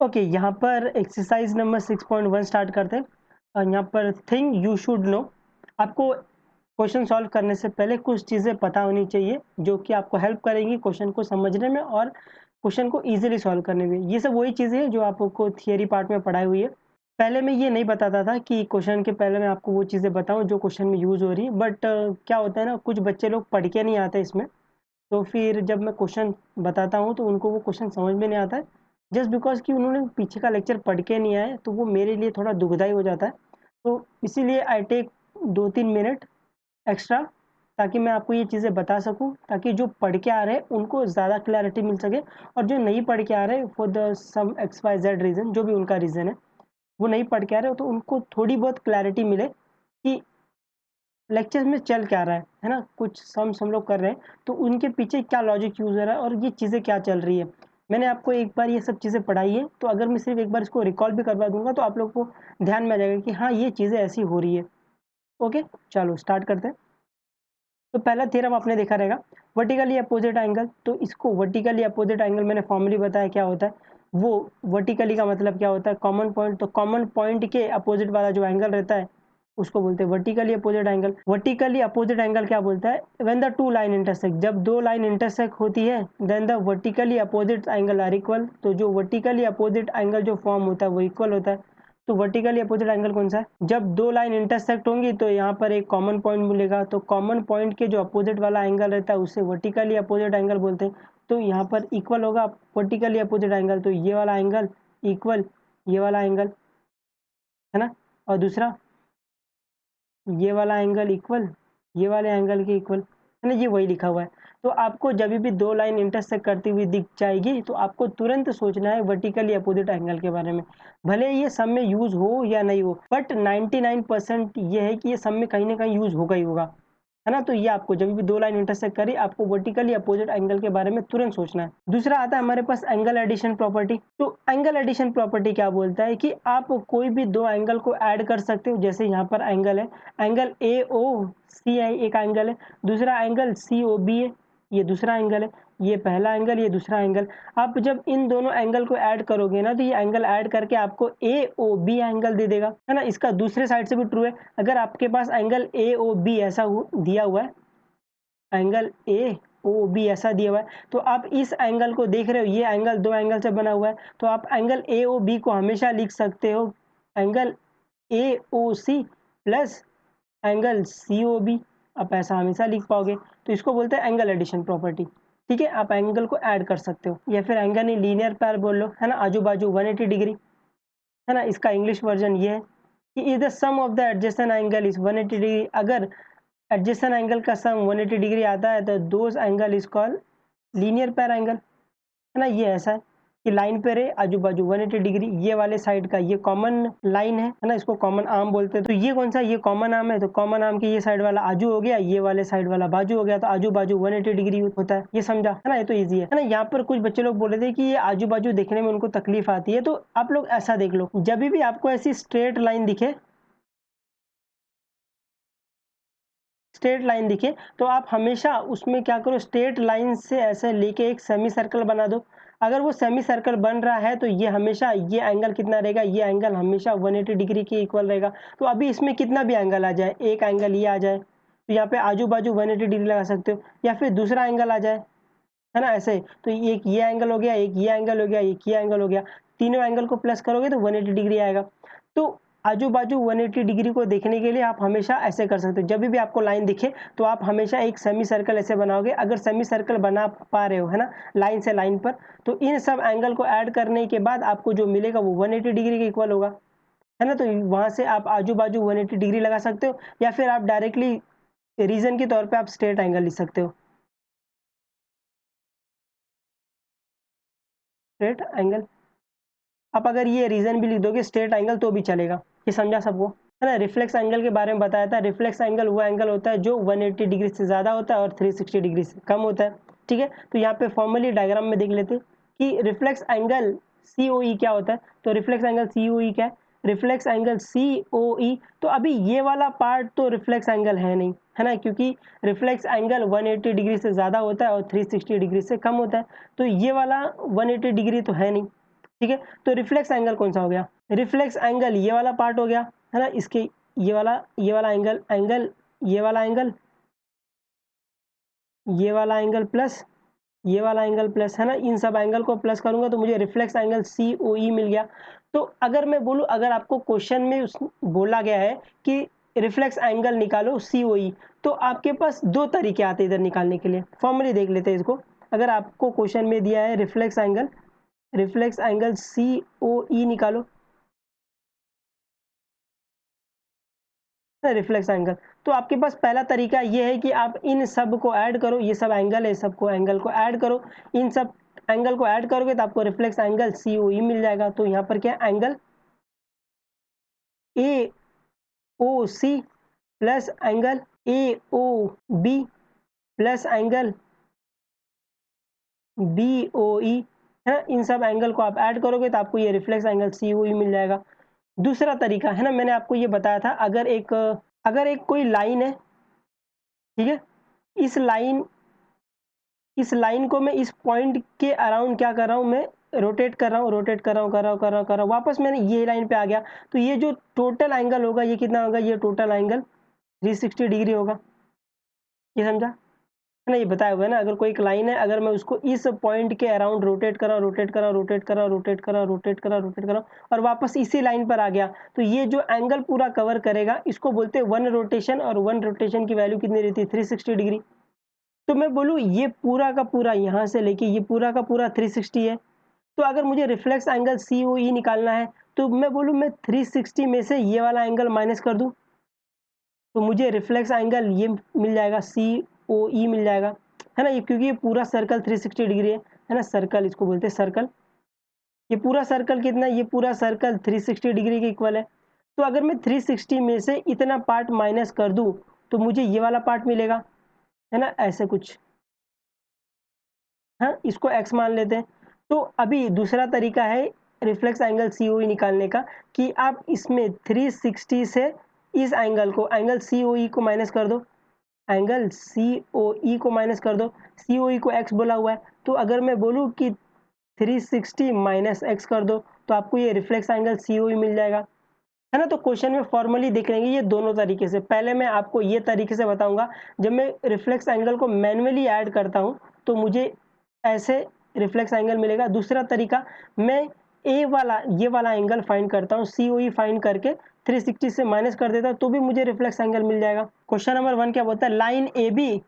Okay, यहाँ पर exercise number 6.1 start करते हैं। और यहाँ पर थिंग यू शुड नो, आपको क्वेश्चन सॉल्व करने से पहले कुछ चीज़ें पता होनी चाहिए जो कि आपको हेल्प करेंगी क्वेश्चन को समझने में और क्वेश्चन को इजीली सॉल्व करने में। ये सब वही चीज़ें हैं जो आपको थियरी पार्ट में पढ़ाई हुई है। पहले मैं ये नहीं बताता था कि क्वेश्चन के पहले मैं आपको वो चीज़ें बताऊँ जो क्वेश्चन में यूज़ हो रही है, बट क्या होता है ना, कुछ बच्चे लोग पढ़ के नहीं आते इसमें, तो फिर जब मैं क्वेश्चन बताता हूँ तो उनको वो क्वेश्चन समझ में नहीं आता है, जस्ट बिकॉज कि उन्होंने पीछे का लेक्चर पढ़ के नहीं आए, तो वो मेरे लिए थोड़ा दुखदाई हो जाता है। तो इसीलिए आई टेक 2-3 मिनट एक्स्ट्रा, ताकि मैं आपको ये चीज़ें बता सकूं, ताकि जो पढ़ के आ रहे हैं उनको ज़्यादा क्लैरिटी मिल सके, और जो नहीं पढ़ के आ रहे हैं for the some XYZ reason, जो भी उनका रीज़न है, वो नहीं पढ़ के आ रहे हो तो उनको थोड़ी बहुत क्लैरिटी मिले कि लेक्चर में चल क्या रहा है ना? कुछ सम्स हम लोग कर रहे हैं, तो उनके पीछे क्या लॉजिक यूज़ हो रहा है और ये चीज़ें क्या चल रही है। मैंने आपको एक बार ये सब चीज़ें पढ़ाई है, तो अगर मैं सिर्फ एक बार इसको रिकॉल भी करवा दूँगा तो आप लोग को ध्यान में आ जाएगा कि हाँ, ये चीज़ें ऐसी हो रही है। ओके, चलो स्टार्ट करते हैं। तो पहला थ्योरम आपने देखा रहेगा, वर्टिकली अपोजिट एंगल। तो इसको वर्टिकली अपोजिट एंगल मैंने फॉर्मली बताया क्या होता है। वो वर्टिकली का मतलब क्या होता है, कॉमन पॉइंट। तो कॉमन पॉइंट के अपोजिट वाला जो एंगल रहता है उसको बोलते हैं vertically opposite angle. Vertically opposite angle क्या बोलता है, when the two line intersect, जब दो लाइन इंटरसेक्ट होती है, then the vertically opposite angle are equal. तो जो वर्टिकली अपोजिट एंगल जो फॉर्म होता है वो इक्वल होता है। तो वर्टिकली अपोजिट एंगल कौन सा है, जब दो लाइन इंटरसेक्ट होंगी तो यहाँ पर एक कॉमन पॉइंट मिलेगा, तो कॉमन पॉइंट के जो अपोजिट वाला एंगल रहता है उसे वर्टिकली अपोजिट एंगल बोलते हैं। तो यहाँ पर इक्वल होगा वर्टिकली अपोजिट एंगल, तो ये वाला एंगल इक्वल ये वाला एंगल, है ना। और दूसरा ये वाला एंगल इक्वल ये वाले एंगल के इक्वल, है ना, ये वही लिखा हुआ है। तो आपको जब भी दो लाइन इंटरसेक्ट करती हुई दिख जाएगी तो आपको तुरंत सोचना है वर्टिकली अपोजिट एंगल के बारे में। भले ये सब में यूज हो या नहीं हो, बट 99% ये है कि ये सब में कहीं ना कहीं यूज होगा ही होगा, है ना। तो ये आपको जब भी दो लाइन इंटरसेक्ट करी, आपको वर्टिकली अपोजिट एंगल के बारे में तुरंत सोचना है। दूसरा आता है हमारे पास एंगल एडिशन प्रॉपर्टी। तो एंगल एडिशन प्रॉपर्टी क्या बोलता है कि आप कोई भी दो एंगल को ऐड कर सकते हो। जैसे यहाँ पर एंगल है, एंगल AOC है, एक एंगल है, दूसरा एंगल COB है, ये दूसरा एंगल है, ये पहला एंगल, ये दूसरा एंगल। आप जब इन दोनों एंगल को ऐड करोगे ना, तो ये एंगल ऐड करके आपको AOB एंगल दे देगा, है ना। इसका दूसरे साइड से भी ट्रू है। अगर आपके पास एंगल AOB ऐसा दिया हुआ है, एंगल AOB ऐसा दिया हुआ है, तो आप इस एंगल को देख रहे हो, ये एंगल दो एंगल से बना हुआ है, तो आप एंगल AOB को हमेशा लिख सकते हो angle AOC plus angle COB। आप ऐसा हमेशा लिख पाओगे, तो इसको बोलते हैं एंगल एडिशन प्रॉपर्टी। ठीक है, आप एंगल को ऐड कर सकते हो, या फिर एंगल इन लीनियर पैर बोल लो, है ना, आजू बाजू 180 डिग्री, है ना। इसका इंग्लिश वर्जन ये है कि is the sum of the adjacent angle is 180 degree. अगर एडजेसेंट एंगल का सम 180 डिग्री आता है तो those angle is called linear pair angle, है ना। ये ऐसा है कि लाइन पे रहे, आजू बाजू 180 डिग्री, ये वाले साइड का ये कॉमन लाइन है ना, इसको कॉमन आर्म बोलते हैं। तो ये कौन सा, ये कॉमन आर्म है, तो कॉमन आर्म की ये साइड वाला आजू हो गया, ये वाले साइड वाला बाजू हो गया, तो आजू बाजू 180 डिग्री होता है। ये समझा, है ना, ये तो ईजी है ना। यहाँ पर कुछ बच्चे लोग बोले थे कि ये आजू बाजू देखने में उनको तकलीफ आती है, तो आप लोग ऐसा देख लो, जब भी आपको ऐसी स्ट्रेट लाइन दिखे, स्ट्रेट लाइन दिखे, तो आप हमेशा उसमें क्या करो, स्ट्रेट लाइन से ऐसे लेके एक सेमी सर्कल बना दो। अगर वो सेमी सर्कल बन रहा है तो ये हमेशा, ये एंगल कितना रहेगा, ये एंगल हमेशा 180 डिग्री के इक्वल रहेगा। तो अभी इसमें कितना भी एंगल आ जाए, एक एंगल ये आ जाए, तो यहाँ पे आजू बाजू 180 डिग्री लगा सकते हो, या फिर दूसरा एंगल आ जाए, है ना, ऐसे। तो एक ये एंगल हो गया, एक ये एंगल हो गया, एक ये एंगल हो गया, तीनों एंगल को प्लस करोगे तो 180 डिग्री आएगा। तो आजू बाजू 180 डिग्री को देखने के लिए आप हमेशा ऐसे कर सकते हो। जब भी आपको लाइन दिखे तो आप हमेशा एक सेमी सर्कल ऐसे बनाओगे। अगर सेमी सर्कल बना पा रहे हो, है ना, लाइन से लाइन पर, तो इन सब एंगल को ऐड करने के बाद आपको जो मिलेगा वो 180 डिग्री के इक्वल होगा, है ना। तो वहां से आप आजू बाजू 180 डिग्री लगा सकते हो, या फिर आप डायरेक्टली रीजन के तौर पे आप स्ट्रेट एंगल लिख सकते हो, स्ट्रेट एंगल। आप अगर ये रीजन भी लिख दोगे स्ट्रेट एंगल तो भी चलेगा। ये समझा सबको, है ना। रिफ्लेक्स एंगल के बारे में बताया था। रिफ्लेक्स एंगल वो एंगल होता है जो 180 डिग्री से ज़्यादा होता है और 360 डिग्री से कम होता है। ठीक है, तो यहाँ पे फॉर्मली डायग्राम में देख लेते हैं कि रिफ्लेक्स एंगल COE क्या होता है। तो रिफ्लेक्स एंगल COE क्या है, रिफ्लेक्स एंगल COE, तो अभी ये वाला पार्ट तो रिफ्लेक्स एंगल है नहीं, है ना, क्योंकि रिफ्लेक्स एंगल 180 डिग्री से ज़्यादा होता है और 360 डिग्री से कम होता है। तो ये वाला 180 डिग्री तो है नहीं, ठीक है। तो रिफ्लेक्स एंगल कौन सा हो गया? रिफ्लेक्स एंगल ये वाला पार्ट हो गया, है ना, इसके ये वाला एंगल ये वाला एंगल, ये वाला एंगल प्लस ये वाला एंगल प्लस, है ना, इन सब एंगल को प्लस करूंगा तो मुझे रिफ्लेक्स एंगल COE मिल गया। तो अगर मैं बोलूं, अगर आपको क्वेश्चन में बोला गया है कि रिफ्लेक्स एंगल निकालो COE, तो आपके पास दो तरीके आते हैं इधर निकालने के लिए। फॉर्मली देख लेते हैं इसको। अगर आपको क्वेश्चन में दिया है रिफ्लेक्स एंगल COE निकालो, रिफ्लेक्स एंगल, तो आपके पास पहला तरीका ये है कि आप इन सब को ऐड करो, ये सब एंगल है, सबको एंगल को ऐड करो, इन सब एंगल को ऐड करोगे तो आपको रिफ्लेक्स एंगल COE मिल जाएगा। तो यहाँ पर क्या, angle AOC plus angle AOB plus angle BOE, है ना, इन सब एंगल को आप ऐड करोगे तो आपको ये रिफ्लेक्स एंगल COE मिल जाएगा। दूसरा तरीका है ना, मैंने आपको ये बताया था, अगर एक कोई लाइन है, ठीक है, इस लाइन को मैं इस पॉइंट के अराउंड क्या कर रहा हूँ, मैं रोटेट कर रहा हूँ, वापस मैंने ये लाइन पे आ गया, तो ये जो टोटल एंगल होगा ये कितना होगा, ये टोटल एंगल 360 डिग्री होगा। ये समझा है ना, ये बताया हुआ है ना। अगर कोई एक लाइन है, अगर मैं उसको इस पॉइंट के अराउंड रोटेट करा और वापस इसी लाइन पर आ गया, तो ये जो एंगल पूरा कवर करेगा इसको बोलते हैं वन रोटेशन, और वन रोटेशन की वैल्यू कितनी रहती है, 360 डिग्री। तो मैं बोलूँ ये पूरा का पूरा यहाँ से लेके ये पूरा का पूरा 360 है। तो अगर मुझे रिफ्लेक्स एंगल COE निकालना है, तो मैं बोलूँ मैं 360 में से ये वाला एंगल माइनस कर दूँ, तो मुझे रिफ्लेक्स एंगल ये मिल जाएगा, COE मिल जाएगा, है ना। ये क्योंकि ये पूरा सर्कल 360 डिग्री है ना, सर्कल इसको बोलते हैं सर्कल। ये पूरा सर्कल कितना है, ये पूरा सर्कल 360 डिग्री के इक्वल है। तो अगर मैं 360 में से इतना पार्ट माइनस कर दूँ तो मुझे ये वाला पार्ट मिलेगा, है ना, ऐसे कुछ। हाँ, इसको x मान लेते हैं। तो अभी दूसरा तरीका है रिफ्लेक्स एंगल COE निकालने का, कि आप इसमें 360 से इस एंगल COE को माइनस कर दो, एंगल COE को माइनस कर दो, COE को x बोला हुआ है, तो अगर मैं बोलूँ कि 360 माइनस x कर दो तो आपको ये रिफ्लेक्स एंगल COE मिल जाएगा, है ना। तो क्वेश्चन में फॉर्मली देख लेंगे ये दोनों तरीके से। पहले मैं आपको ये तरीके से बताऊंगा, जब मैं रिफ्लेक्स एंगल को मैन्युअली ऐड करता हूँ तो मुझे ऐसे रिफ्लेक्स एंगल मिलेगा। दूसरा तरीका, मैं ये वाला एंगल फाइंड करता हूँ, COE फाइंड करके 360 से माइनस कर देता हूँ तो भी मुझे रिफ्लेक्स एंगल मिल जाएगा। क्वेश्चन नंबर 1 क्या बोलता है, line AB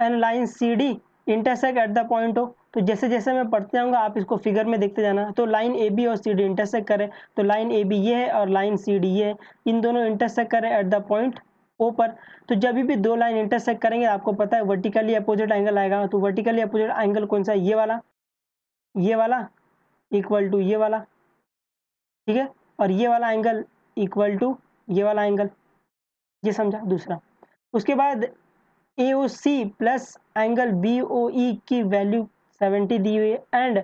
and line CD intersect at the point O। तो जैसे जैसे मैं पढ़ते जाऊंगा आप इसको फिगर में देखते जाना। तो लाइन AB और CD इंटरसेक्ट करें, तो लाइन AB ये है और लाइन CD ये है, इन दोनों इंटरसेक्ट करें एट द पॉइंट O पर। तो जब भी दो लाइन इंटरसेक्ट करेंगे आपको पता है वर्टिकली अपोजिट एंगल आएगा। तो वर्टिकली अपोजिट एंगल कौन सा है, ये वाला इक्वल टू ये वाला, ठीक है, और ये वाला एंगल इक्वल टू ये वाला एंगल। ये समझा। दूसरा, उसके बाद AOC प्लस एंगल BOE की वैल्यू 70 दी हुई है एंड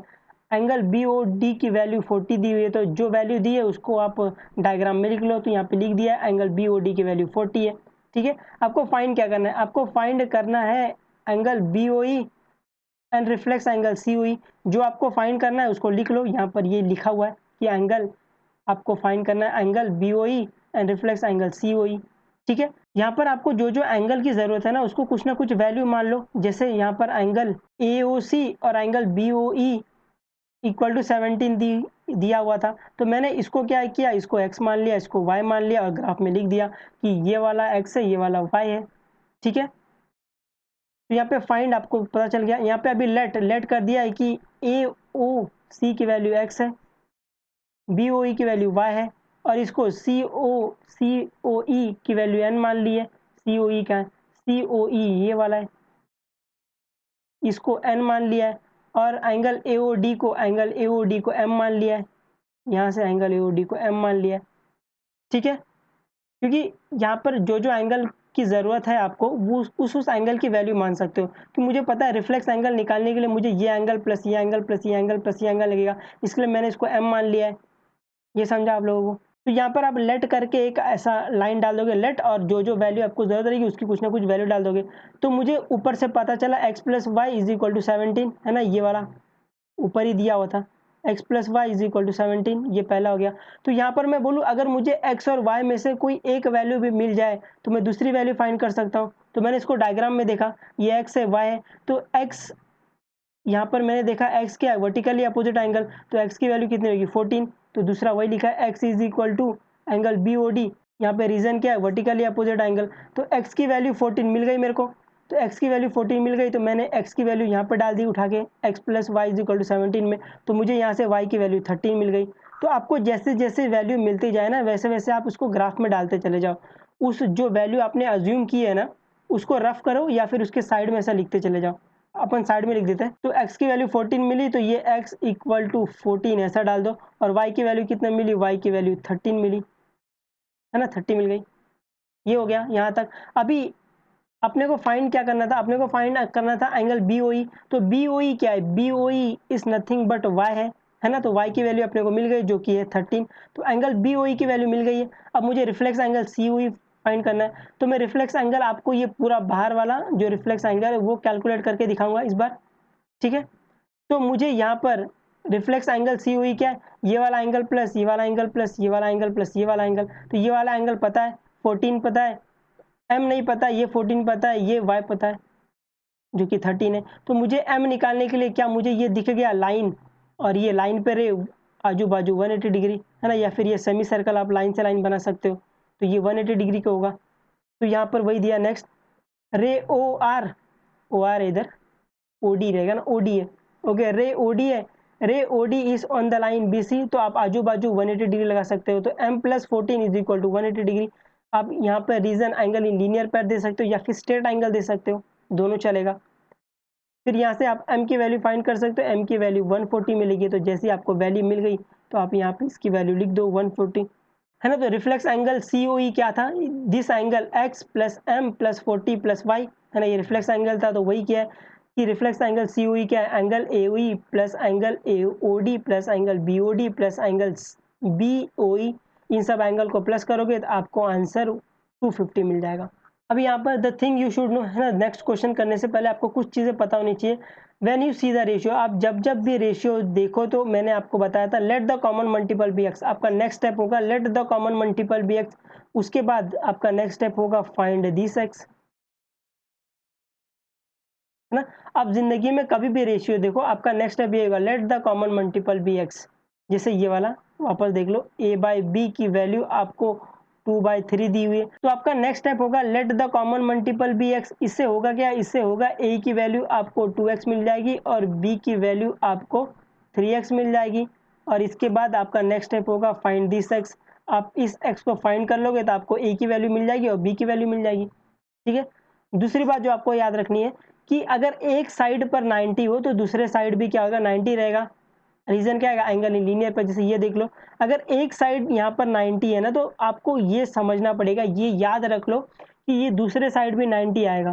एंगल BOD की वैल्यू 40 दी हुई है। तो जो वैल्यू दी है उसको आप डायग्राम में लिख लो। तो यहाँ पे लिख दिया है एंगल BOD की वैल्यू 40 है, ठीक है। आपको फाइंड क्या करना है, आपको फाइंड करना है angle BOE and reflex angle COE। जो आपको फाइंड करना है उसको लिख लो, यहाँ पर ये लिखा हुआ है कि एंगल आपको फाइंड करना है angle BOE and reflex angle COE, ठीक है। यहाँ पर आपको जो जो एंगल की जरूरत है ना उसको कुछ ना कुछ वैल्यू मान लो। जैसे यहाँ पर एंगल AOC और एंगल BOE इक्वल टू 17 दिया हुआ था, तो मैंने इसको क्या किया, इसको x मान लिया, इसको y मान लिया और ग्राफ में लिख दिया कि ये वाला x है, ये वाला y है, ठीक है। तो यहाँ पे फाइंड आपको पता चल गया। यहाँ पे अभी लेट कर दिया है कि AOC की वैल्यू x है, BOE की वैल्यू y है, और इसको COE की वैल्यू n मान ली है। COE क्या है, COE ये वाला है, इसको n मान लिया है, और एंगल AOD को m मान लिया है। यहाँ से एंगल AOD को m मान लिया है, ठीक है। क्योंकि यहाँ पर जो जो एंगल की ज़रूरत है आपको वो उस एंगल की वैल्यू मान सकते हो। कि मुझे पता है रिफ्लेक्स एंगल निकालने के लिए मुझे ये एंगल प्लस ये एंगल प्लस ये एंगल प्लस ये एंगल लगेगा, इसके लिए मैंने इसको m मान लिया है। ये समझा आप लोगों को। तो यहाँ पर आप लेट करके एक ऐसा लाइन डाल दोगे, लेट, और जो जो वैल्यू आपको जरूरत रहेगी उसकी कुछ ना कुछ वैल्यू डाल दोगे। तो मुझे ऊपर से पता चला x plus Y is equal to 17, है ना, ये वाला ऊपर ही दिया हुआ था, x plus Y is equal to 17, ये पहला हो गया। तो यहाँ पर मैं बोलूँ अगर मुझे x और y में से कोई एक वैल्यू भी मिल जाए तो मैं दूसरी वैल्यू फाइंड कर सकता हूँ। तो मैंने इसको डायग्राम में देखा, ये x है, y है, तो x यहाँ पर मैंने देखा x क्या है, वर्टिकली अपोजिट एंगल, तो x की वैल्यू कितनी होगी 14। तो दूसरा वही लिखा है x is equal to angle BOD, यहाँ पे रीजन क्या है, वर्टिकली अपोजिट एंगल। तो x की वैल्यू 14 मिल गई मेरे को, तो x की वैल्यू 14 मिल गई, तो मैंने x की वैल्यू यहाँ पर डाल दी उठा के x plus Y is equal to 17 में, तो मुझे यहाँ से y की वैल्यू 13 मिल गई। तो आपको जैसे जैसे वैल्यू मिलती जाए ना, वैसे वैसे आप उसको ग्राफ में डालते चले जाओ। उस जो वैल्यू आपने अज्यूम की है ना, उसको रफ करो या फिर उसके साइड में ऐसा लिखते चले जाओ। अपन साइड में लिख देते हैं। तो x की वैल्यू 14 मिली, तो ये x इक्वल टू 14 ऐसा डाल दो, और y की वैल्यू कितना मिली, y की वैल्यू 13 मिली, है ना, 30 मिल गई। ये हो गया यहाँ तक। अभी अपने को फाइंड क्या करना था, अपने को फाइंड करना था एंगल BOE। तो BOE क्या है, BOE is nothing but y है ना, तो y की वैल्यू अपने को मिल गई जो कि है 13। तो एंगल BOE की वैल्यू मिल गई है। अब मुझे रिफ्लेक्स एंगल COE फाइंड करना है। तो मैं रिफ्लेक्स एंगल आपको ये पूरा बाहर वाला जो रिफ्लेक्स एंगल है वो कैलकुलेट करके दिखाऊंगा इस बार, ठीक है। तो मुझे यहाँ पर रिफ्लेक्स एंगल COE क्या है, ये वाला एंगल प्लस ये वाला एंगल प्लस ये वाला एंगल प्लस ये वाला एंगल। तो ये वाला एंगल पता है 14 पता है, m नहीं पता, ये 14 पता है, ये y पता है जो कि 13 है। तो मुझे m निकालने के लिए क्या, मुझे ये दिख गया लाइन, और ये लाइन पे रे आजू बाजू 180 डिग्री, है ना, या फिर ये सेमी सर्कल आप लाइन से लाइन बना सकते हो, तो ये 180 डिग्री का होगा। तो यहाँ पर वही दिया। नेक्स्ट रे ओ आर इधर OD रहेगा ना, OD है, ओके, रे OD है, रे OD is on the line BC, तो आप आजू बाजू 180 डिग्री लगा सकते हो। तो m plus 14 is equal to 180 degree. आप यहाँ पर रीजन एंगल इन लीनियर पैर दे सकते हो या फिर स्ट्रेट एंगल दे सकते हो, दोनों चलेगा। फिर यहाँ से आप m की वैल्यू फाइंड कर सकते हो, m की वैल्यू 140 मिलेगी। तो जैसे आपको वैल्यू मिल गई तो आप यहाँ पे इसकी वैल्यू लिख दो 140, है ना। तो रिफ्लेक्स एंगल COE क्या था, this angle x plus m plus 40 plus y, है ना, ये रिफ्लेक्स एंगल था। तो वही क्या है कि रिफ्लेक्स एंगल COE क्या है, angle AOE plus angle AOD plus angle BOD plus angle BOE, इन सब एंगल को प्लस करोगे तो आपको आंसर 250 मिल जाएगा। अब यहाँ पर the thing you should know, है ना, नेक्स्ट क्वेश्चन करने से पहले आपको कुछ चीज़ें पता होनी चाहिए। When you see the ratio, आप जब भी रेशियो देखो तो मैंने आपको बताया था let the common multiple B X. आपका नेक्स्ट स्टेप होगा let the common multiple B एक्स, उसके बाद आपका नेक्स्ट स्टेप होगा फाइंड दिस एक्स, है ना। आप जिंदगी में कभी भी रेशियो देखो, आपका नेक्स्ट स्टेप ये होगा let the common multiple B X. जैसे ये वाला वापस देख लो, a/b की वैल्यू आपको 2/3 दी हुई है, तो आपका नेक्स्ट स्टेप होगा let the common multiple B X. इससे होगा क्या, इससे होगा a की वैल्यू आपको 2x मिल जाएगी और b की वैल्यू आपको 3x मिल जाएगी। और इसके बाद आपका नेक्स्ट स्टेप होगा फाइंड दिस x। आप इस x को फाइंड कर लोगे तो आपको a की वैल्यू मिल जाएगी और b की वैल्यू मिल जाएगी, ठीक है। दूसरी बात जो आपको याद रखनी है कि अगर एक साइड पर 90 हो तो दूसरे साइड भी क्या होगा, 90 रहेगा। रीजन क्या है, एंगल इन लीनियर पर। जैसे ये देख लो, अगर एक साइड यहाँ पर 90 है ना, तो आपको ये समझना पड़ेगा, ये याद रख लो कि ये दूसरे साइड भी 90 आएगा।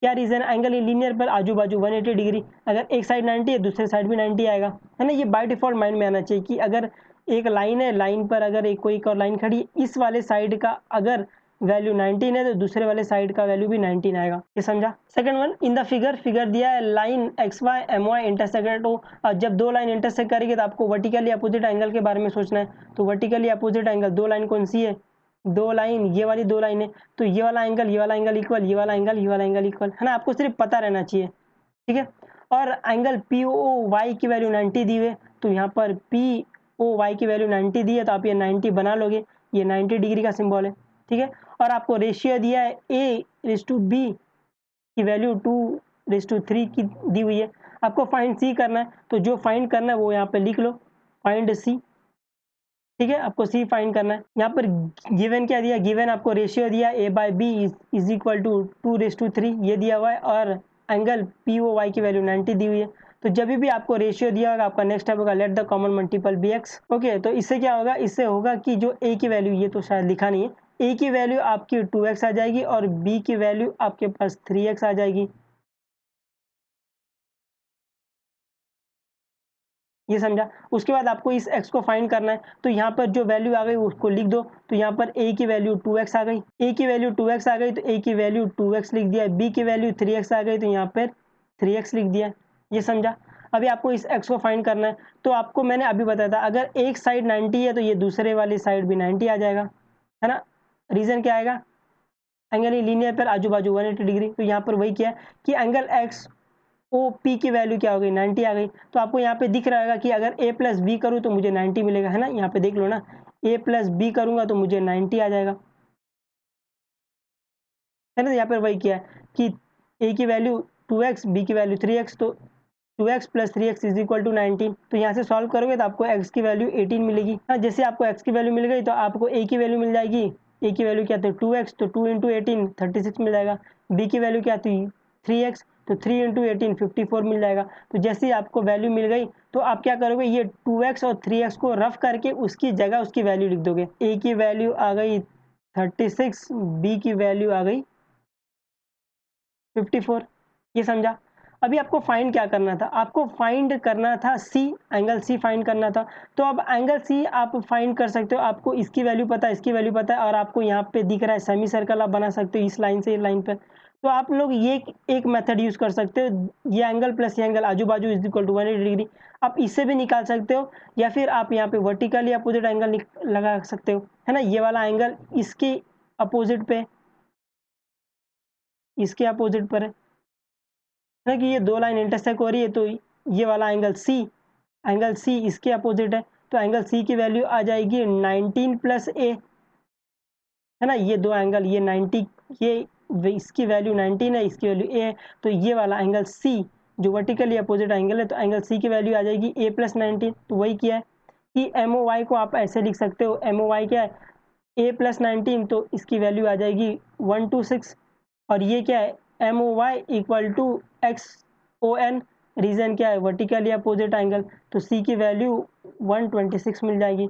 क्या रीजन, एंगल इन लीनियर पर आजू बाजू 180 डिग्री, अगर एक साइड 90 है दूसरे साइड भी 90 आएगा, है ना। ये बाय डिफॉल्ट माइंड में आना चाहिए कि अगर एक लाइन है, लाइन पर अगर एक कोई और लाइन खड़ी, इस वाले साइड का अगर वैल्यू 19 है तो दूसरे वाले साइड का वैल्यू भी 19 आएगा। ये समझा। Second one, in the figure दिया है लाइन XY MY इंटरसेक्ट हो। जब दो लाइन इंटरसेक्ट करेगी तो आपको वर्टिकली अपोजिट एंगल के बारे में सोचना है। तो वर्टिकली अपोजिट एंगल, दो लाइन कौन सी है, दो लाइन, ये वाली दो लाइन है, तो ये वाला एंगल इक्वल, ये वाला एंगल इक्वल, है ना। आपको सिर्फ पता रहना चाहिए, ठीक है। और एंगल POY की वैल्यू 90 दी हुई है, तो यहाँ पर POY की वैल्यू 90 दी है, तो आप ये 90 बना लोगे, ये 90 डिग्री का सिंबल है, ठीक है। और आपको रेशियो दिया है A/B की वैल्यू 2/3 की दी हुई है। आपको फाइंड C करना है, तो जो फाइंड करना है वो यहाँ पे लिख लो, फाइंड C, ठीक है। आपको C फाइंड करना है। यहाँ पर गिवन क्या दिया, गिवन आपको रेशियो दिया A/B इज इक्वल टू 2/3, ये दिया हुआ है, और एंगल POY की वैल्यू 90 दी हुई है। तो जब भी आपको रेशियो दिया होगा, आपका नेक्स्ट स्टेप होगा let the common multiple B X, okay. तो इससे क्या होगा, इससे होगा कि जो A की वैल्यू, ये तो शायद लिखा नहीं है, A की वैल्यू आपकी 2x आ जाएगी और B की वैल्यू आपके पास 3x आ जाएगी, ये समझा। उसके बाद आपको इस x को फाइंड करना है, तो यहाँ पर जो वैल्यू आ गई उसको लिख दो। तो यहाँ पर a की वैल्यू 2x आ गई, a की वैल्यू 2x आ गई, तो a की वैल्यू 2x लिख दिया। b की वैल्यू 3x आ गई, तो यहाँ पर 3x लिख दिया, ये समझा। अभी आपको इस x को फाइंड करना है, तो आपको मैंने अभी बताया था अगर एक साइड 90 है तो ये दूसरे वाली साइड भी 90 आ जाएगा, है ना। रीज़न क्या आएगा, एंगल इन लीनियर पर आजू बाजू 180 डिग्री। तो यहाँ पर वही किया है कि एंगल एक्स ओ पी की वैल्यू क्या हो गई, 90 आ गई। तो आपको यहाँ पे दिख रहा होगा कि अगर a प्लस बी करूँ तो मुझे 90 मिलेगा, है ना। यहाँ पे देख लो ना, a प्लस बी करूँगा तो मुझे 90 आ जाएगा, है ना। यहाँ पर वही किया है कि a की वैल्यू 2x, b की वैल्यू 3x, तो 2x plus 3x is equal to 19। तो यहाँ से सॉल्व करोगे तो आपको x की वैल्यू 18 मिलेगी। हाँ, जैसे आपको x की वैल्यू मिल गई तो आपको a की वैल्यू मिल जाएगी। a की वैल्यू क्या थी 2x, तो 2 इंटू 18 36 मिल जाएगा। b की वैल्यू क्या थी 3x, तो 3 इंटू 18 54 मिल जाएगा। तो जैसे ही आपको वैल्यू मिल गई तो आप क्या करोगे, ये 2x और 3x को रफ करके उसकी जगह उसकी वैल्यू लिख दोगे। a की वैल्यू आ गई 36, b की वैल्यू आ गई 54। ये समझा। अभी आपको फाइंड क्या करना था, आपको फाइंड करना था सी, एंगल सी फाइंड करना था। तो अब एंगल सी आप फाइंड कर सकते हो, आपको इसकी वैल्यू पता है, इसकी वैल्यू पता है, और आपको यहाँ पे दिख रहा है सेमी सर्कल आप बना सकते हो इस लाइन से इस लाइन पर। तो आप लोग ये एक मेथड यूज कर सकते हो, ये एंगल प्लस ये एंगल आजू बाजू इज इक्वल टू 180 डिग्री। आप इससे भी निकाल सकते हो, या फिर आप यहाँ पे वर्टिकली अपोजिट एंगल लगा सकते हो, है ना। ये वाला एंगल इसके अपोजिट पे, इसके अपोजिट पर है कि ये दो लाइन इंटरसेक्ट हो रही है, तो ये वाला एंगल सी इसके अपोजिट है। तो एंगल सी की वैल्यू आ जाएगी 19 प्लस ए, है ना। ये दो एंगल, ये 90, ये इसकी वैल्यू 19 है, इसकी वैल्यू ए है। तो ये वाला एंगल सी जो वर्टिकली अपोजिट एंगल है, तो एंगल सी की वैल्यू आ जाएगी ए प्लस 19। तो वही किया है कि एम ओ वाई को आप ऐसे लिख सकते हो, एम ओ वाई क्या है ए प्लस 19, तो इसकी वैल्यू आ जाएगी 126। और ये क्या है M O Y equal to X O N, reason क्या है वर्टिकली अपोजिट एंगल। तो सी की वैल्यू 126 मिल जाएगी।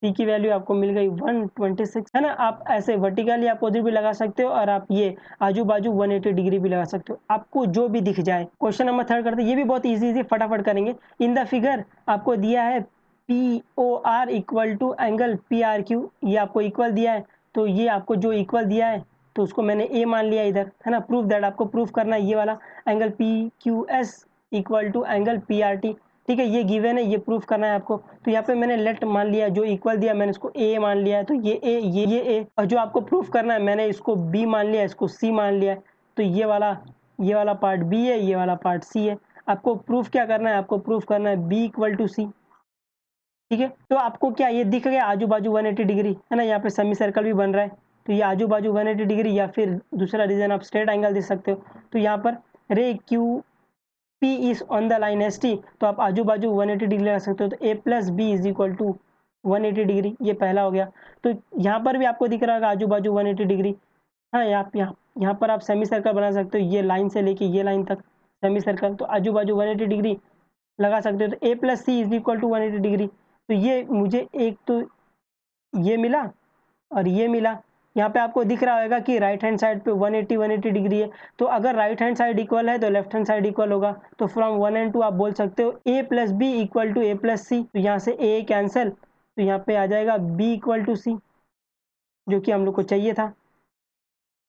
सी की वैल्यू आपको मिल गई 126, है ना। आप ऐसे वर्टिकली अपोजिट भी लगा सकते हो, और आप ये आजू बाजू 180 डिग्री भी लगा सकते हो, आपको जो भी दिख जाए। क्वेश्चन नंबर 3 करते हैं, ये भी बहुत इजी फटाफट करेंगे। इन द फिगर आपको दिया है P O R equal to angle P R Q, ये आपको इक्वल दिया है। तो ये आपको जो इक्वल दिया है तो उसको मैंने ए मान लिया इधर, है ना। प्रूफ दैट, आपको प्रूफ करना है ये वाला angle P Q S equal to angle P R T, ठीक है। ये गिवन है, ये प्रूफ करना है आपको। तो यहाँ पे मैंने लेट मान लिया, जो इक्वल दिया मैंने इसको ए मान लिया है, तो ये ए, ये ए, और जो आपको प्रूफ करना है मैंने इसको बी मान लिया, इसको सी मान लिया है। तो ये वाला पार्ट बी है, ये वाला पार्ट सी है। आपको प्रूफ क्या करना है, आपको प्रूफ करना है बी इक्वल टू सी, ठीक है। तो आपको क्या ये दिख गया आजू बाजू 180 डिग्री, है ना। यहाँ पे सेमी सर्कल भी बन रहा है, तो ये आजू बाजू 180 डिग्री, या फिर दूसरा रीजन आप स्ट्रेट एंगल दे सकते हो। तो यहाँ पर रे Q P is on the line S T, तो आप आजू बाजू 180 डिग्री लगा सकते हो। तो A plus B is equal to 180 degree, ये पहला हो गया। तो यहाँ पर भी आपको दिख रहा होगा आजू बाजू 180 डिग्री। हाँ, यहाँ पर आप सेमी सर्कल बना सकते हो, ये लाइन से लेके ये लाइन तक सेमी सर्कल, तो आजू बाजू 180 डिग्री लगा सकते हो। तो A plus C is equal to 180 degree. तो ये मुझे एक तो ये मिला और ये मिला। यहाँ पे आपको दिख रहा होगा कि राइट हैंड साइड पे 180 डिग्री है। तो अगर राइट हैंड साइड इक्वल है तो लेफ्ट हैंड साइड इक्वल होगा। तो फ्रॉम 1 एंड 2 आप बोल सकते हो A plus B equal to A plus C. तो यहाँ से ए कैंसिल, तो यहाँ पे आ जाएगा बी इक्वल टू सी, जो कि हम लोग को चाहिए था।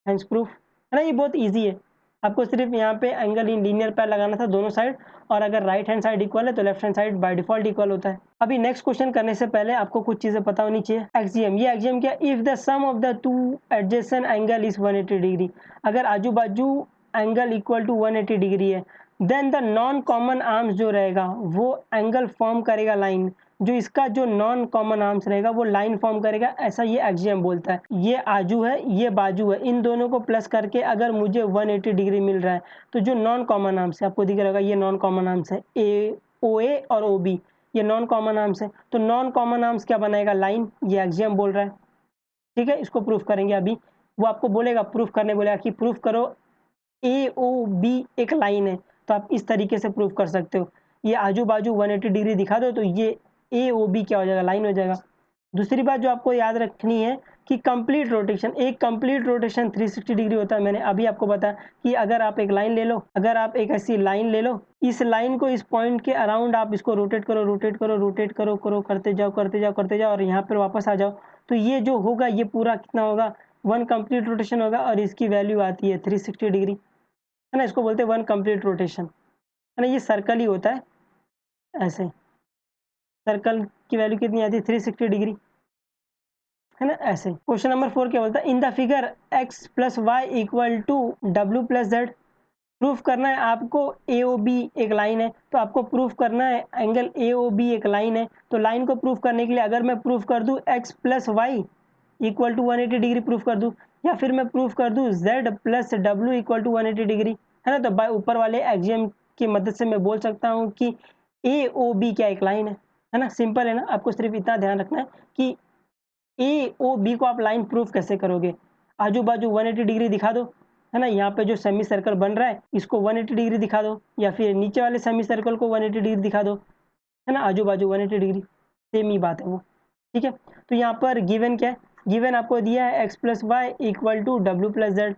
हैंस प्रूफ, है ना। ये बहुत ईजी है, आपको सिर्फ यहाँ पे एंगल इन लीनियर पैर लगाना था दोनों साइड, और अगर राइट हैंड साइड इक्वल है तो left hand side by default equal होता है। अभी नेक्स्ट क्वेश्चन करने से पहले आपको कुछ चीजें पता होनी चाहिए। एक्सियम, ये एक्सियम क्या, if the sum of the two adjacent angle is 180 degree, अगर आजू बाजू एंगल इक्वल टू 180 डिग्री है, then the non common arms जो रहेगा वो एंगल फॉर्म करेगा लाइन, जो इसका जो नॉन कॉमन आर्म्स रहेगा वो लाइन फॉर्म करेगा, ऐसा ये एक्सियम बोलता है। ये आजू है, ये बाजू है, इन दोनों को प्लस करके अगर मुझे 180 डिग्री मिल रहा है, तो जो नॉन कॉमन आर्म्स है आपको दिख रहा होगा, ये नॉन कॉमन आर्म्स है, ए ओ ए और ओ बी, ये नॉन कॉमन आर्म्स है। तो नॉन कॉमन आर्म्स क्या बनाएगा, लाइन, ये एक्सियम बोल रहा है, ठीक है। इसको प्रूफ करेंगे अभी, वो आपको बोलेगा प्रूफ करने, बोलेगा कि प्रूफ करो ए ओ बी एक लाइन है, तो आप इस तरीके से प्रूफ कर सकते हो। ये आजू बाजू 180 डिग्री दिखा दो तो ये ए ओ बी क्या हो जाएगा, लाइन हो जाएगा। दूसरी बात जो आपको याद रखनी है कि कंप्लीट रोटेशन, एक कंप्लीट रोटेशन 360 डिग्री होता है। मैंने अभी आपको बताया कि अगर आप एक लाइन ले लो, अगर आप एक ऐसी लाइन ले लो, इस लाइन को इस पॉइंट के अराउंड आप इसको रोटेट करो, रोटेट करो, रोटेट करो, करो, करते जाओ, करते जाओ, करते जाओ, और यहाँ पर वापस आ जाओ, तो ये जो होगा ये पूरा कितना होगा, 1 कंप्लीट रोटेशन होगा, और इसकी वैल्यू आती है 360 डिग्री, है ना। इसको बोलते हैं 1 कंप्लीट रोटेशन, है ना। ये सर्कल ही होता है, ऐसे सर्कल की वैल्यू कितनी आती है 360 डिग्री, है ना, ऐसे। क्वेश्चन नंबर 4 क्या बोलता है, in the figure x plus Y equal to W plus Z. Proof करना है आपको ए ओ बी एक लाइन है, तो आपको प्रूफ करना है एंगल ए ओ बी एक लाइन है। तो लाइन को प्रूफ करने के लिए अगर मैं प्रूफ कर दूं x plus Y equal to 180 degree proof कर दूं, या फिर मैं प्रूफ कर दूं z plus W equal to 180 degree, है ना, तो बाय ऊपर वाले एक्सियम की मदद से मैं बोल सकता हूं कि ए ओ बी क्या एक लाइन है ना। सिंपल है ना, आपको सिर्फ इतना ध्यान रखना है कि ए ओ बी को आप लाइन प्रूफ कैसे करोगे। आजू बाजू 180 डिग्री दिखा दो, है ना, यहाँ पे जो सेमी सर्कल बन रहा है इसको 180 डिग्री दिखा दो, या फिर नीचे वाले सेमी सर्कल को 180 डिग्री दिखा दो, है ना, आजू बाजू 180 डिग्री, सेम ही बात है वो। ठीक है, तो यहाँ पर गिवन क्या है, गिवन आपको दिया है X plus Y equal to W plus Z.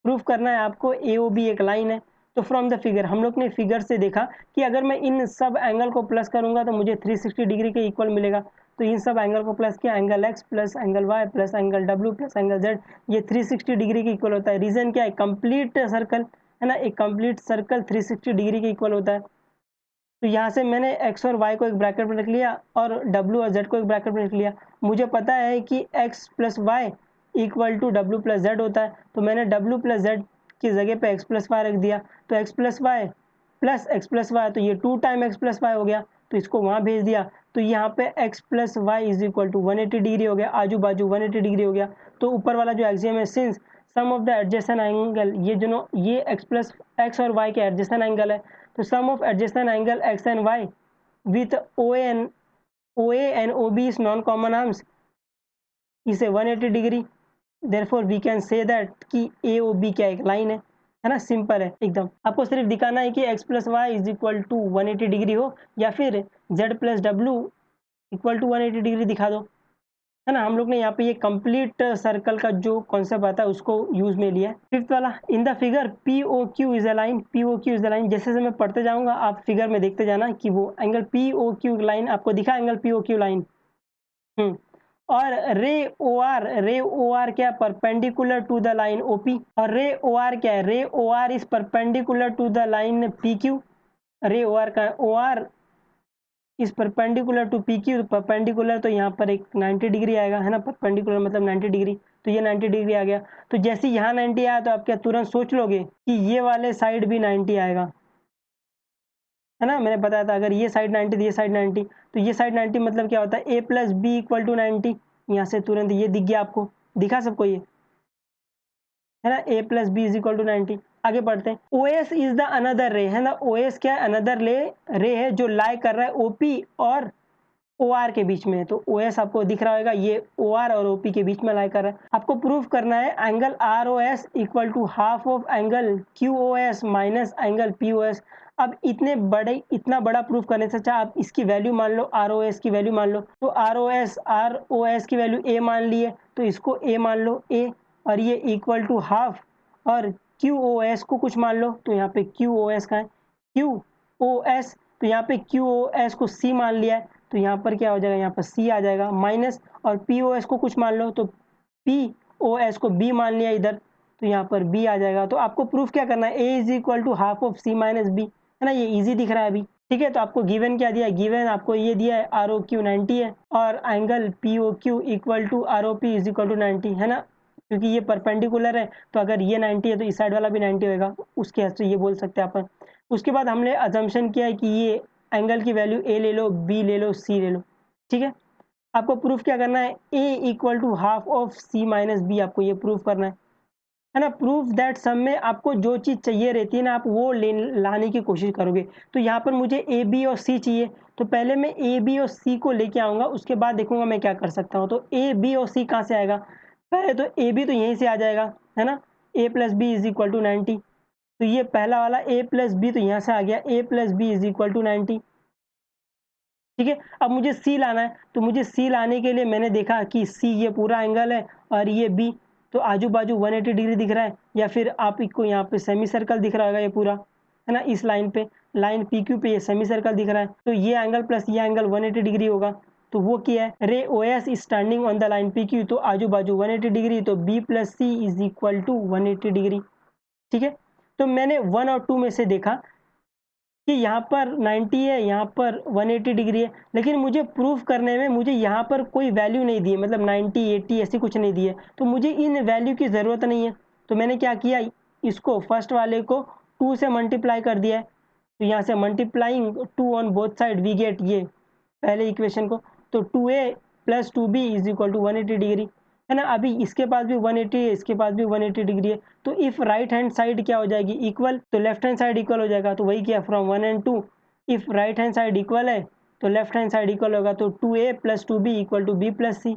Proof करना है आपको ए ओ बी एक लाइन है। तो फ्रॉम द फिगर, हम लोग ने फिगर से देखा कि अगर मैं इन सब एंगल को प्लस करूंगा तो मुझे 360 डिग्री के इक्वल मिलेगा। तो इन सब एंगल को प्लस किया, angle X plus angle Y plus angle W plus angle Z, ये 360 डिग्री के इक्वल होता है। रीजन क्या है, कंप्लीट सर्कल, है ना, एक कंप्लीट सर्कल 360 डिग्री के इक्वल होता है। तो यहाँ से मैंने x और y को एक ब्रैकेट में रख लिया और w और z को एक ब्रैकेट में रख लिया। मुझे पता है कि x plus Y equal to W plus Z होता है, तो मैंने w प्लस जेड की जगह पे x प्लस वाई रख दिया। तो x plus Y plus X plus Y, तो ये 2 टाइम x प्लस वाई हो गया, तो इसको वहाँ भेज दिया। तो यहाँ पे x plus Y is equal to 180 degree हो गया, आजू बाजू 180 डिग्री हो गया। तो ऊपर वाला जो एक्सियम है, since sum of the adjacent angle, ये x और y के एडजेसेंट एंगल है, तो sum of adjacent angle x and y with OA and OB is non common arms इसे 180 degree. Therefore we can say that कि AOB क्या एक line है ना, सिंपल है एकदम। आपको सिर्फ दिखाना है कि x plus Y is equal to 180 degree हो, या फिर z plus W equal to 180 degree दिखा दो, है ना। हम लोग ने यहाँ पे ये कंप्लीट सर्कल का जो कॉन्सेप्ट आता है उसको यूज में लिया है। फिफ्थ वाला, in the figure P O Q is a line, P O Q is a line. जैसे मैं पढ़ते जाऊंगा आप फिगर में देखते जाना कि वो angle P O Q line आपको दिखा, angle P O Q line. और रे ओ आर क्या, perpendicular to the line OP. और रे ओ आर क्या है, ray O R is perpendicular to the line P Q. Ray O R का O R is perpendicular to P Q, perpendicular तो यहाँ पर एक 90 degree आएगा, है ना, परपेंडिकुलर मतलब 90 डिग्री, तो ये 90 डिग्री आ गया। तो जैसे यहाँ 90 आया तो आप क्या तुरंत सोच लोगे कि ये वाले साइड भी 90 आएगा, है ना। मैंने बताया था अगर ये साइड 90 तो ये साइड 90, तो ये साइड 90 मतलब क्या होता है, a plus B equal to 90। यहाँ से तुरंत ये दिख गया आपको, दिखा सबको ये, है ना, a plus B is equal to 90। आगे बढ़ते हैं, O S is the another ray, है ना, ओ एस क्या है, अनदर रे है जो लाई कर रहा है ओपी और ओ आर के बीच में। तो ओ एस आपको दिख रहा होगा, ये ओ आर और ओपी के बीच में लाई कर रहा है। आपको प्रूफ करना है angle R O S equal to half of angle Q O S minus angle P O S. अब इतना बड़ा प्रूफ करने से अच्छा आप इसकी वैल्यू मान लो, आर ओ एस की वैल्यू मान लो। तो आर ओ एस की वैल्यू ए मान लिए, तो इसको ए मान लो ए, और ये इक्वल टू हाफ, और क्यू ओ एस को कुछ मान लो। तो यहाँ पे क्यू ओ एस का है क्यू ओ एस, तो यहाँ पे क्यू ओ एस को सी मान लिया है, तो यहाँ पर क्या हो जाएगा, यहाँ पर सी आ जाएगा माइनस, और पी ओ एस को कुछ मान लो, तो पी ओ एस को बी मान लिया इधर, तो यहाँ पर बी आ जाएगा। तो आपको प्रूफ क्या करना है, A is equal to half of C minus B, है ना, ये इजी दिख रहा है अभी। ठीक है, तो आपको गिवन क्या दिया है, गिवन आपको ये दिया है आर ओ क्यू 90 है, और angle P O Q equal to R O P is equal to 90, है ना, क्योंकि ये परपेंडिकुलर है, तो अगर ये 90 है तो इस साइड वाला भी 90 होगा, उसके हिसाब से ये बोल सकते हैं अपन। उसके बाद हमने अजम्पशन किया है कि ये एंगल की वैल्यू ए ले लो, बी ले लो, सी ले लो। ठीक है, आपको प्रूफ क्या करना है, A equal to half of C minus B, आपको ये प्रूफ करना है ना। प्रूफ दैट सम में आपको जो चीज़ चाहिए रहती है ना, आप वो लाने की कोशिश करोगे। तो यहाँ पर मुझे ए बी और सी चाहिए, तो पहले मैं ए बी और सी को लेके आऊँगा, उसके बाद देखूंगा मैं क्या कर सकता हूँ। तो ए बी और सी कहाँ से आएगा, पहले तो ए बी तो यहीं से आ जाएगा, है ना, A plus B is equal to 90। तो ये पहला वाला ए प्लस बी तो यहाँ से आ गया, A plus B is equal to 90। ठीक है, अब मुझे सी लाना है, तो मुझे सी लाने के लिए मैंने देखा कि सी ये पूरा एंगल है और ये बी, तो आजू बाजू 180 डिग्री दिख रहा है, या फिर आपको यहाँ पे सेमी सर्कल दिख रहा होगा ये पूरा, है ना, इस लाइन पे, लाइन पी क्यू पे ये सेमी सर्कल दिख रहा है, तो ये एंगल प्लस ये एंगल 180 डिग्री होगा। तो वो क्या है, ray O S standing on the line P Q, तो आजू बाजू 180 डिग्री, तो B plus C is equal to 180 degree. ठीक है, तो मैंने 1 और 2 में से देखा कि यहाँ पर 90 है, यहाँ पर 180 डिग्री है, लेकिन मुझे प्रूफ करने में मुझे यहाँ पर कोई वैल्यू नहीं दी है, मतलब 90, 80 ऐसी कुछ नहीं दी है, तो मुझे इन वैल्यू की ज़रूरत नहीं है। तो मैंने क्या किया, इसको फर्स्ट वाले को 2 से मल्टीप्लाई कर दिया है, तो यहाँ से multiplying 2 on both side we get ये पहले इक्वेशन को, तो 2a plus 2b is equal to 180 degree, है ना। अभी इसके पास भी 180 है, इसके पास भी 180 डिग्री है, तो इफ राइट हैंड साइड क्या हो जाएगी, इक्वल, तो लेफ्ट हैंड साइड इक्वल हो जाएगा। तो वही किया from 1 and 2, if right hand side equal है तो लेफ्ट हैंड साइड इक्वल होगा, तो 2a plus 2b equal to b plus c।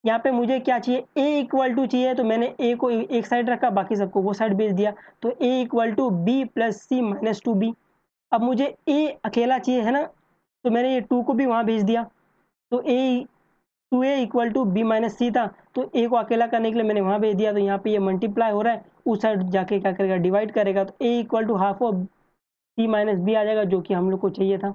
यहाँ पे मुझे क्या चाहिए, a इक्वल टू चाहिए, तो मैंने a को एक साइड रखा, बाकी सबको वो साइड भेज दिया, तो a equal to b plus C minus 2b। अब मुझे a अकेला चाहिए, है ना, तो मैंने ये 2 को भी वहाँ भेज दिया, तो a 2a equal to B minus C था, तो a को अकेला करने के लिए मैंने वहाँ भेज दिया, तो यहाँ पे ये मल्टीप्लाई हो रहा है, उस साइड जाके क्या करेगा, डिवाइड करेगा, तो a equal to half of c minus B आ जाएगा, जो कि हम लोग को चाहिए था,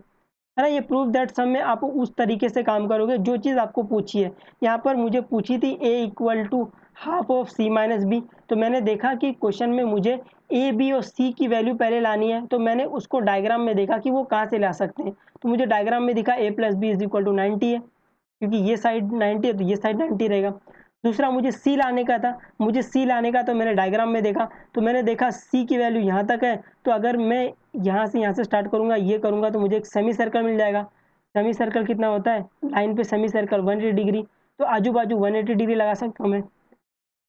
है ना। ये प्रूफ दैट सम में आप उस तरीके से काम करोगे जो चीज़ आपको पूछी है। यहाँ पर मुझे पूछी थी a equal to half of c minus B, तो मैंने देखा कि क्वेश्चन में मुझे a b और c की वैल्यू पहले लानी है, तो मैंने उसको डायग्राम में देखा कि वो कहाँ से ला सकते हैं, तो मुझे डायग्राम में दिखा a plus B is equal to 90 है, क्योंकि ये साइड 90 है तो ये साइड 90 रहेगा। दूसरा मुझे सी लाने का था, मुझे सी लाने का, तो मैंने डायग्राम में देखा, तो मैंने देखा सी की वैल्यू यहाँ तक है, तो अगर मैं यहाँ से स्टार्ट करूँगा, ये करूँगा, तो मुझे एक सेमी सर्कल मिल जाएगा। सेमी सर्कल कितना होता है, लाइन पे सेमी सर्कल 180 डिग्री, तो आजू बाजू 180 डिग्री लगा सकता हूँ मैं,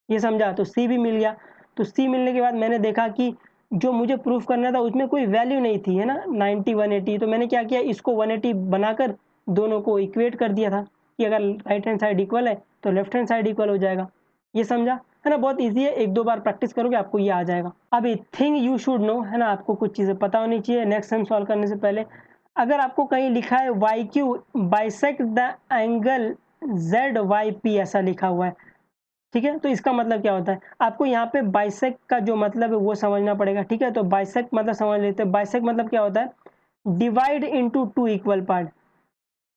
ये समझा। तो सी भी मिल गया। तो सी मिलने के बाद मैंने देखा कि जो मुझे प्रूफ करना था उसमें कोई वैल्यू नहीं थी, है ना, 90 180, तो मैंने क्या किया, इसको 180 बनाकर दोनों को इक्वेट कर दिया था कि अगर राइट हैंड साइड इक्वल है तो लेफ्ट हैंड साइड इक्वल हो जाएगा, ये समझा, है ना। बहुत ईजी है, एक दो बार प्रैक्टिस करोगे आपको ये आ जाएगा। अभी थिंग यू शुड नो, है ना, आपको कुछ चीज़ें पता होनी चाहिए नेक्स्ट सम सॉल्व करने से पहले। अगर आपको कहीं लिखा है Y Q bisect the angle Z Y P, ऐसा लिखा हुआ है, ठीक है, तो इसका मतलब क्या होता है, आपको यहाँ पे बाइसेक्ट का जो मतलब है वो समझना पड़ेगा, ठीक है। तो बाइसेक्ट मतलब समझ लेते हैं, बाइसेक्ट मतलब क्या होता है, divide into two equal part,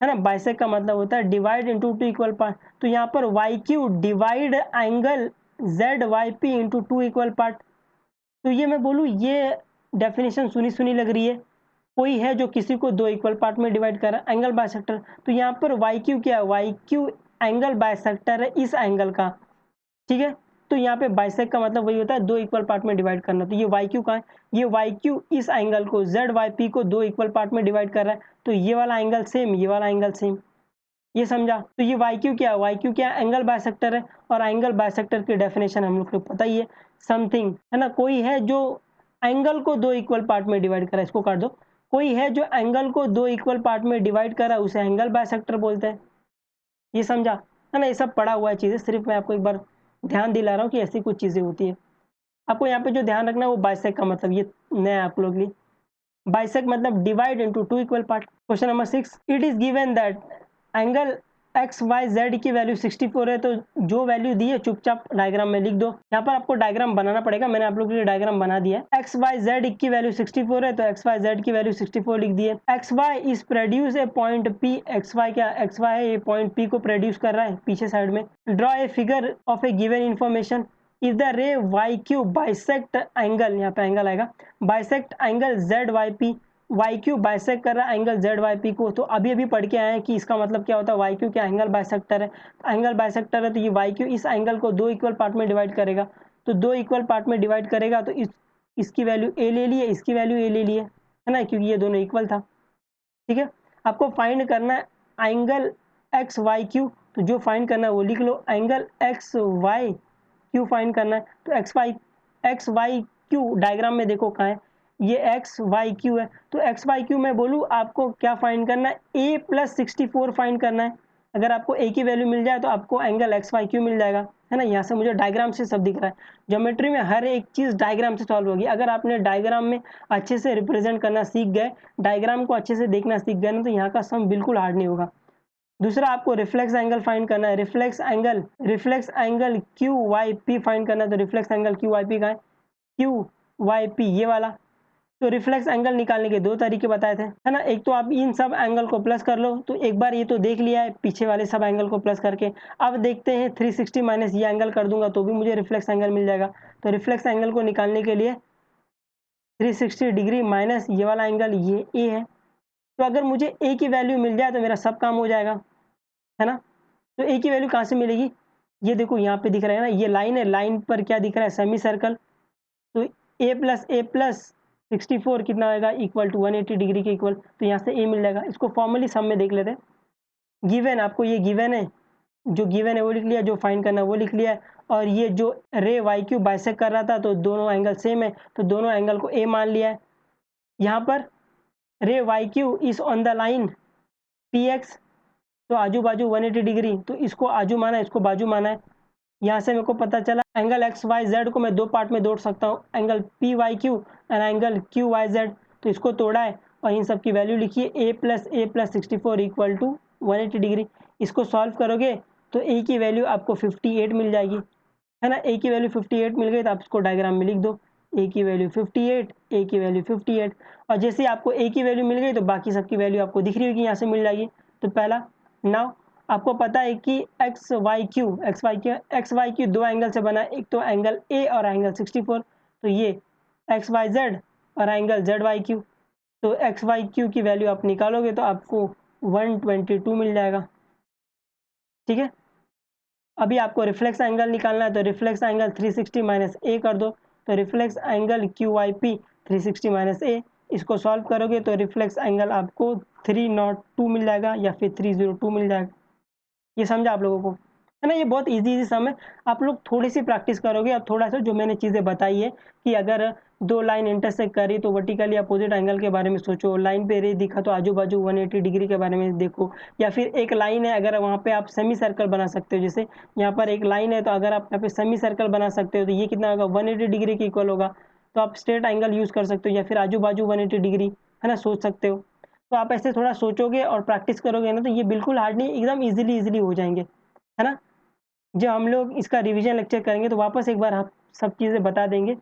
है ना। बाइसेक्ट का मतलब होता है divide into two equal part, तो यहाँ पर Y Q divide angle Z Y P into two equal part, तो ये मैं बोलूँ, ये डेफिनेशन सुनी सुनी लग रही है। कोई है जो किसी को दो इक्वल पार्ट में डिवाइड कर रहा है, एंगल बाइसेक्टर, तो यहाँ पर वाई क्यू क्या है, वाई क्यू एंगल बाइसेक्टर है इस एंगल का, ठीक है। तो यहाँ पे बाइसेक्ट का मतलब वही होता है दो इक्वल पार्ट में डिवाइड करना, तो ये वाई क्यू कहाँ है, ये वाई क्यू इस एंगल को जेड वाई पी को दो इक्वल पार्ट में डिवाइड कर रहा है, तो ये वाला एंगल सेम, ये वाला एंगल सेम, ये समझा। तो ये वाई क्यू क्या है, वाई क्यू क्या है, एंगल बाइसेक्टर है, और एंगल बाइसेक्टर की डेफिनेशन हम लोग को पता ही है, समथिंग, है ना, कोई है जो एंगल को दो इक्वल पार्ट में डिवाइड कर रहा है, इसको काट दो, कोई है जो एंगल को दो इक्वल पार्ट में डिवाइड कर रहा है उसे एंगल बाइसेक्टर बोलते हैं, ये समझा, है ना। ये सब पढ़ा हुआ है चीज़ें, सिर्फ मैं आपको एक बार ध्यान दिला रहा हूँ कि ऐसी कुछ चीज़ें होती है। आपको यहाँ पे जो ध्यान रखना है वो बाइसेक्ट का मतलब, ये नया है आप लोग के लिए। बाइसेक्ट मतलब divide into two equal part. Question number 6, it is given that angle X Y Z की वैल्यू 64 है, तो जो वैल्यू दी है चुपचाप डायग्राम में लिख दो। यहाँ पर आपको डायग्राम बनाना पड़ेगा, मैंने आप लोगों के लिए डायग्राम बना दिया है। एक्स वाई जेड की वैल्यू 64 है, तो एक्स वाई जेड की वैल्यू 64 लिख दी है। X Y is produce a point P, X Y क्या, एक्स वाई है, ये पॉइंट पी को प्रोड्यूस कर रहा है पीछे साइड में। Draw a figure of a given information, if the ray Y Q bisect angle, यहाँ पे एंगल आएगा, bisect angle Z Y P, Y Q bisect कर रहा है एंगल जेड वाई पी को, तो अभी अभी पढ़ के आए हैं कि इसका मतलब क्या होता है, वाई क्यू क्या एंगल बाइसेक्टर है, एंगल बाइसेक्टर है, तो ये वाई क्यू इस एंगल को दो इक्वल पार्ट में डिवाइड करेगा, तो दो इक्वल पार्ट में डिवाइड करेगा, तो इसकी वैल्यू ए ले लिए, इसकी वैल्यू ए ले लिए, है ना, क्योंकि ये दोनों इक्वल था, ठीक है। आपको फाइंड करना है एंगल एक्स वाई क्यू, तो जो फाइंड करना है वो लिख लो, angle X Y Q find करना है, तो एक्स वाई क्यू डायग्राम में देखो कहाँ है, ये एक्स वाई क्यू है, तो एक्स वाई क्यू मैं बोलूँ आपको क्या फाइंड करना है, ए प्लस 64 फाइंड करना है। अगर आपको ए की वैल्यू मिल जाए तो आपको एंगल एक्स वाई क्यू मिल जाएगा, है ना। यहाँ से मुझे डायग्राम से सब दिख रहा है, ज्योमेट्री में हर एक चीज़ डायग्राम से सॉल्व होगी। अगर आपने डायग्राम में अच्छे से रिप्रेजेंट करना सीख गए, डायग्राम को अच्छे से देखना सीख गए ना, तो यहाँ का सम बिल्कुल हार्ड नहीं होगा। दूसरा आपको रिफ्लेक्स एंगल फाइंड करना है, reflex angle Q Y P find करना है, तो reflex angle Q Y P का है, क्यू वाई पी ये वाला। तो रिफ्लेक्स एंगल निकालने के दो तरीके बताए थे, है ना। एक तो आप इन सब एंगल को प्लस कर लो, तो एक बार ये तो देख लिया है पीछे वाले सब एंगल को प्लस करके, अब देखते हैं 360 माइनस ये एंगल कर दूंगा तो भी मुझे रिफ्लेक्स एंगल मिल जाएगा। तो रिफ्लेक्स एंगल को निकालने के लिए 360 डिग्री माइनस ये वाला एंगल ये ए है। तो अगर मुझे ए की वैल्यू मिल जाए तो मेरा सब काम हो जाएगा, है ना? तो ए की वैल्यू कहाँ से मिलेगी? ये देखो यहाँ पे दिख रहा है ना, ये लाइन है, लाइन पर क्या दिख रहा है? Semi circle. तो ए प्लस 64 कितना आएगा? इक्वल टू 180 डिग्री के इक्वल। तो यहाँ से ए मिल जाएगा। इसको फॉर्मली सम में देख लेते हैं। गिवन, आपको ये गिवन है, जो गिवन है वो लिख लिया, जो फाइंड करना है वो लिख लिया है। और ये जो रे वाई क्यू बाइसेक्ट कर रहा था तो दोनों एंगल सेम है, तो दोनों एंगल को ए मान लिया है। यहाँ पर ray Y Q is on the line P X, तो आजू बाजू 180 डिग्री, तो इसको आजू माना है, इसको बाजू माना है। यहाँ से मेरे को पता चला एंगल एक्स वाई जेड को मैं दो पार्ट में तोड़ सकता हूँ, angle P Y Q and angle Q Y Z. तो इसको तोड़ा है और इन सब की वैल्यू लिखिए, ए प्लस 64 इक्वल टू 180 डिग्री। इसको सॉल्व करोगे तो ए की वैल्यू आपको 58 मिल जाएगी, है ना? ए की वैल्यू 58 मिल गई तो आप इसको डायग्राम में लिख दो, ए की वैल्यू 58, ए की वैल्यू 58। और जैसे ही आपको ए की वैल्यू मिल गई तो बाकी सबकी वैल्यू आपको दिख रही होगी, यहाँ से मिल जाएगी। तो पहला, नाउ आपको पता है कि एक्स वाई क्यू दो एंगल से बना है, एक तो एंगल ए और एंगल 64। तो ये एक्स वाई जेड और एंगल जेड वाई क्यू, तो एक्स वाई क्यू की वैल्यू आप निकालोगे तो आपको 122 मिल जाएगा, ठीक है? अभी आपको रिफ्लेक्स एंगल निकालना है, तो रिफ्लेक्स एंगल 360 माइनस ए कर दो। तो reflex angle Q Y P 360 minus a, इसको सॉल्व करोगे तो रिफ्लेक्स एंगल आपको 302 मिल जाएगा या फिर 302 मिल जाएगा। ये समझा आप लोगों को, है ना? ये बहुत इजी सम है। आप लोग थोड़ी सी प्रैक्टिस करोगे और थोड़ा सा जो मैंने चीज़ें बताई है कि अगर दो लाइन इंटरसेक्ट करी तो वर्टिकली अपोजिट एंगल के बारे में सोचो, लाइन पे रे दिखा तो आजू बाजू 180 डिग्री के बारे में देखो, या फिर एक लाइन है अगर वहाँ पे आप सेमी सर्कल बना सकते हो, जैसे यहाँ पर एक लाइन है तो अगर आप यहाँ पे सेमी सर्कल बना सकते हो तो ये कितना होगा? 180 डिग्री के इक्वल होगा। तो आप स्ट्रेट एंगल यूज़ कर सकते हो या फिर आजू बाजू 180 डिग्री, है ना, सोच सकते हो। तो आप ऐसे थोड़ा सोचोगे और प्रैक्टिस करोगे ना तो ये बिल्कुल हार्ड नहीं, एकदम इजीली हो जाएंगे, है ना? जब हम लोग इसका रिवीजन लेक्चर करेंगे तो वापस एक बार हम सब चीज़ें बता देंगे।